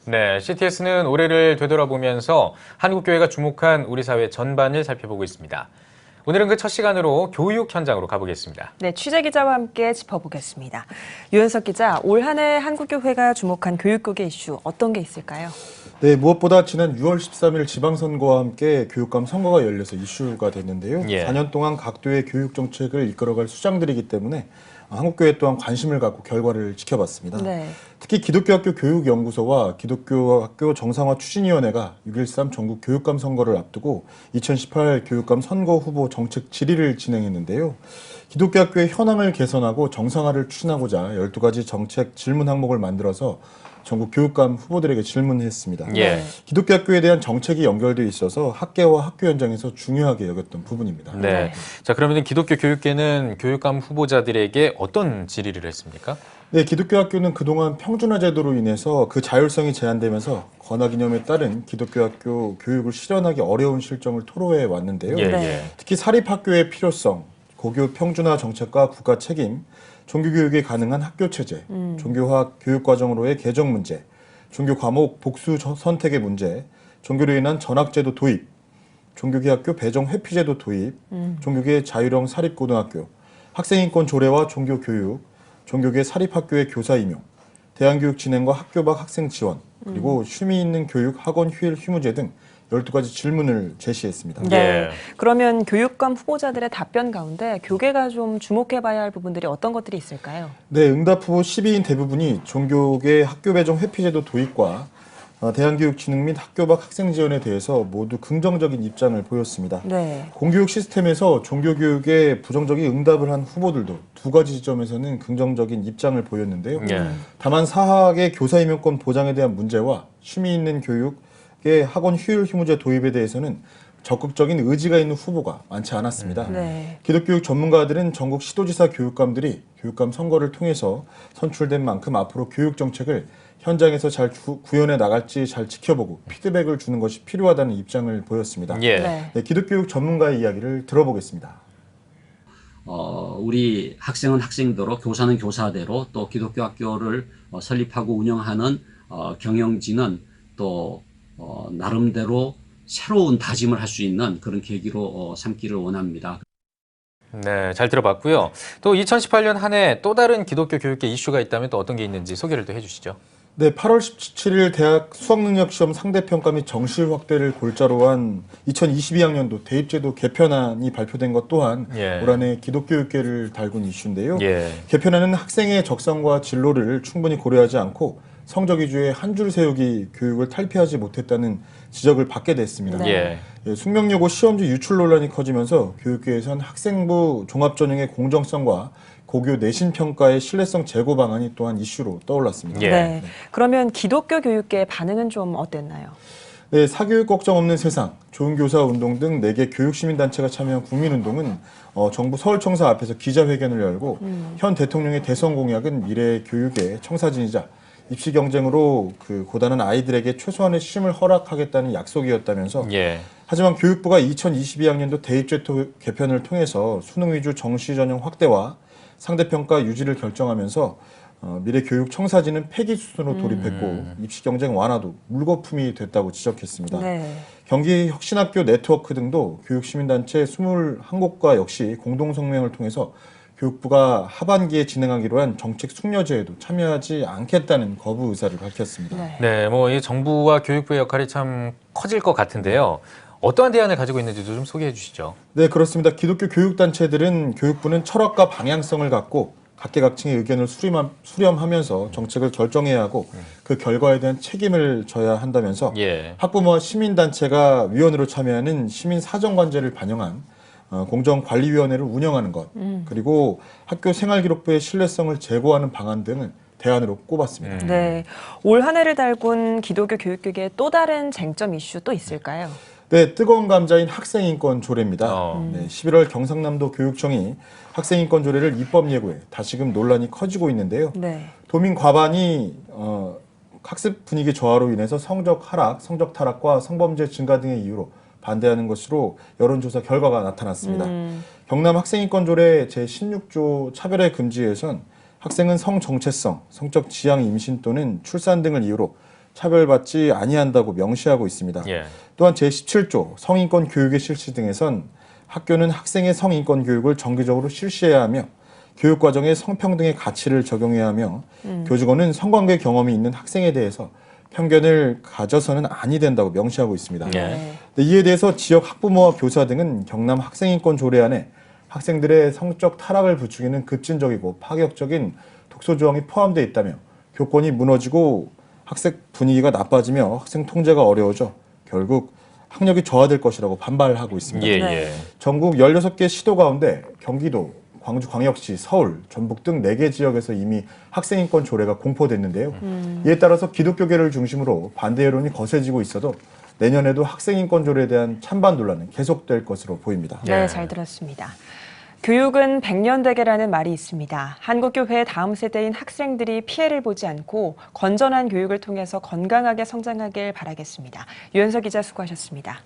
네, CTS는 올해를 되돌아보면서 한국교회가 주목한 우리 사회 전반을 살펴보고 있습니다. 오늘은 그 첫 시간으로 교육 현장으로 가보겠습니다. 네, 취재기자와 함께 짚어보겠습니다. 유현석 기자, 올 한 해 한국교회가 주목한 교육국의 이슈 어떤 게 있을까요? 네, 무엇보다 지난 6월 13일 지방선거와 함께 교육감 선거가 열려서 이슈가 됐는데요. 예. 4년 동안 각 교회 교육 정책을 이끌어갈 수장들이기 때문에 한국교회 또한 관심을 갖고 결과를 지켜봤습니다. 네. 특히 기독교학교 교육연구소와 기독교학교 정상화 추진위원회가 6.13 전국 교육감 선거를 앞두고 2018 교육감 선거 후보 정책 질의를 진행했는데요. 기독교학교의 현황을 개선하고 정상화를 추진하고자 12가지 정책 질문 항목을 만들어서 전국 교육감 후보들에게 질문했습니다. 예. 기독교학교에 대한 정책이 연결되어 있어서 학계와 학교 현장에서 중요하게 여겼던 부분입니다. 네. 자, 그러면 기독교 교육계는 교육감 후보자들에게 어떤 질의를 했습니까? 네, 기독교학교는 그동안 평준화 제도로 인해서 그 자율성이 제한되면서 권하기념에 따른 기독교학교 교육을 실현하기 어려운 실정을 토로해 왔는데요. 예, 네. 예. 특히 사립학교의 필요성, 고교 평준화 정책과 국가 책임, 종교교육이 가능한 학교체제, 종교학 교육과정으로의 개정 문제, 종교 과목 복수 선택의 문제, 종교로 인한 전학제도 도입, 종교계 학교 배정 회피제도 도입, 종교계 자율형 사립고등학교, 학생인권 조례와 종교교육, 종교계 사립학교의 교사 임용, 대안교육 진행과 학교 밖 학생 지원, 그리고 쉼이 있는 교육 학원 휴일 휴무제 등 12가지 질문을 제시했습니다. 네. 예. 그러면 교육감 후보자들의 답변 가운데 교계가 좀 주목해봐야 할 부분들이 어떤 것들이 있을까요? 네, 응답 후보 12인 대부분이 종교계 학교 배정 회피제도 도입과 대안교육 진흥 및 학교 밖 학생 지원에 대해서 모두 긍정적인 입장을 보였습니다. 네. 공교육 시스템에서 종교교육에 부정적인 응답을 한 후보들도 2가지 지점에서는 긍정적인 입장을 보였는데요. 예. 다만 사학의 교사 임용권 보장에 대한 문제와 쉼이 있는 교육의 학원 휴일 휴무제 도입에 대해서는 적극적인 의지가 있는 후보가 많지 않았습니다. 네. 기독교육 전문가들은 전국 시도지사 교육감들이 교육감 선거를 통해서 선출된 만큼 앞으로 교육 정책을 현장에서 잘 구현해 나갈지 잘 지켜보고 피드백을 주는 것이 필요하다는 입장을 보였습니다. 예. 네. 네, 기독교육 전문가의 이야기를 들어보겠습니다. 우리 학생은 학생대로, 교사는 교사대로, 또 기독교 학교를 설립하고 운영하는 경영진은 또 나름대로 새로운 다짐을 할 수 있는 그런 계기로 삼기를 원합니다. 네, 잘 들어봤고요. 또 2018년 한 해 또 다른 기독교 교육계 이슈가 있다면 또 어떤 게 있는지 소개를 또 해주시죠. 네, 8월 17일 대학 수학능력시험 상대평가 및 정시율 확대를 골자로 한 2022학년도 대입제도 개편안이 발표된 것 또한 예. 올 한해 기독교육계를 달군 이슈인데요. 예. 개편안은 학생의 적성과 진로를 충분히 고려하지 않고 성적 위주의 한 줄 세우기 교육을 탈피하지 못했다는 지적을 받게 됐습니다. 네. 예. 숙명여고 시험지 유출 논란이 커지면서 교육계에선 학생부 종합전형의 공정성과 고교 내신 평가의 신뢰성 제고 방안이 또한 이슈로 떠올랐습니다. 예. 네. 그러면 기독교 교육계의 반응은 좀 어땠나요? 네, 사교육 걱정 없는 세상, 좋은 교사 운동 등 4개 교육시민단체가 참여한 국민운동은 정부 서울청사 앞에서 기자회견을 열고 현 대통령의 대선 공약은 미래 교육의 청사진이자 입시 경쟁으로 고단한 아이들에게 최소한의 쉼을 허락하겠다는 약속이었다면서 예. 하지만 교육부가 2022학년도 대입제도 개편을 통해서 수능 위주 정시 전형 확대와 상대평가 유지를 결정하면서 미래 교육 청사진은 폐기 수순으로 돌입했고 입시 경쟁 완화도 물거품이 됐다고 지적했습니다. 네. 경기 혁신학교 네트워크 등도 교육시민단체 21곳과 역시 공동성명을 통해서 교육부가 하반기에 진행하기로 한 정책 숙려제에도 참여하지 않겠다는 거부 의사를 밝혔습니다. 네. 네, 뭐 이 정부와 교육부의 역할이 참 커질 것 같은데요. 어떠한 대안을 가지고 있는지도 좀 소개해 주시죠. 네, 그렇습니다. 기독교 교육단체들은 교육부는 철학과 방향성을 갖고 각계각층의 의견을 수렴하면서 정책을 결정해야 하고 그 결과에 대한 책임을 져야 한다면서 예. 학부모와 시민단체가 위원으로 참여하는 시민사정관제를 반영한 공정관리위원회를 운영하는 것, 그리고 학교 생활기록부의 신뢰성을 제고하는 방안 등을 대안으로 꼽았습니다. 네. 올 한 해를 달군 기독교 교육계의 또 다른 쟁점 이슈 또 있을까요? 네, 뜨거운 감자인 학생인권 조례입니다. 어. 네, 11월 경상남도 교육청이 학생인권 조례를 입법 예고해 다시금 논란이 커지고 있는데요. 네. 도민 과반이 학습 분위기 저하로 인해서 성적 하락, 성적 타락과 성범죄 증가 등의 이유로 반대하는 것으로 여론조사 결과가 나타났습니다. 경남 학생인권 조례 제16조 차별의 금지에선 학생은 성 정체성, 성적 지향 임신 또는 출산 등을 이유로 차별받지 아니한다고 명시하고 있습니다. 예. 또한 제17조 성인권 교육의 실시 등에선 학교는 학생의 성인권 교육을 정기적으로 실시해야 하며 교육 과정에 성평등의 가치를 적용해야 하며 교직원은 성관계 경험이 있는 학생에 대해서 편견을 가져서는 아니 된다고 명시하고 있습니다. 예. 이에 대해서 지역 학부모와 교사 등은 경남 학생인권 조례안에 학생들의 성적 타락을 부추기는 급진적이고 파격적인 독소 조항이 포함되어 있다며 교권이 무너지고 학생 분위기가 나빠지며 학생 통제가 어려워져 결국 학력이 저하될 것이라고 반발하고 있습니다. 예, 네. 예. 전국 16개 시도 가운데 경기도, 광주광역시, 서울, 전북 등 4개 지역에서 이미 학생인권 조례가 공포됐는데요. 이에 따라서 기독교계를 중심으로 반대 여론이 거세지고 있어도 내년에도 학생인권 조례에 대한 찬반 논란은 계속될 것으로 보입니다. 네, 예. 잘 들었습니다. 교육은 백년대계라는 말이 있습니다. 한국교회의 다음 세대인 학생들이 피해를 보지 않고 건전한 교육을 통해서 건강하게 성장하길 바라겠습니다. 유현석 기자 수고하셨습니다.